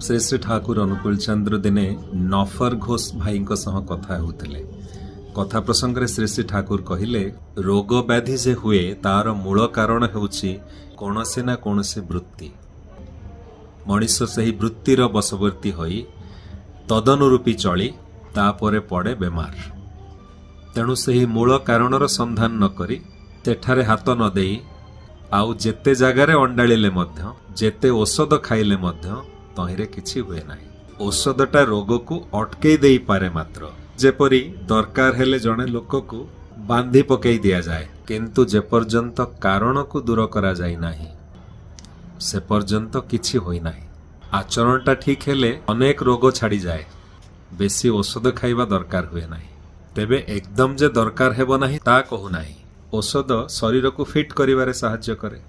श्री श्री ठाकुर अनुकूल चंद्र दिने नफर घोष भाई कथा होते कथा प्रसंग रे श्री श्री ठाकुर कहिले रोग व्याधि जे हुए तार मूल कारण हेउछि कोनोसी ना कोनोसी वृत्ति। मनीष सही वृत्तिर बशवर्ती होई तदनुरूपी चली तापरे पड़े बेमार। तेणु सही मूल कारणर संधान न करी सेठारे हाथ न देई आउ जेते जगार अंडाळिले मध्य जेते औषध खाइले मध्य तहिरे किछि हुए नाही। औषधटा रोग को अटकई देई पारे मात्र जेपरी दरकार हेले जणे लोक को बांधी पकई दिया जाए, किंतु जे पर्यंत कारण को दूर करा जाई नाही से पर्यंत किछि होई नाही। आचरणटा ठीक हेले अनेक रोग छाड़ी जाए, बेसी औषध खाइबा दरकार हुए नाही। तेबे एकदम जे दरकार हेबो नाही ता कहू नाही। औषध शरीर को फिट करिवारे साहाय्य करे।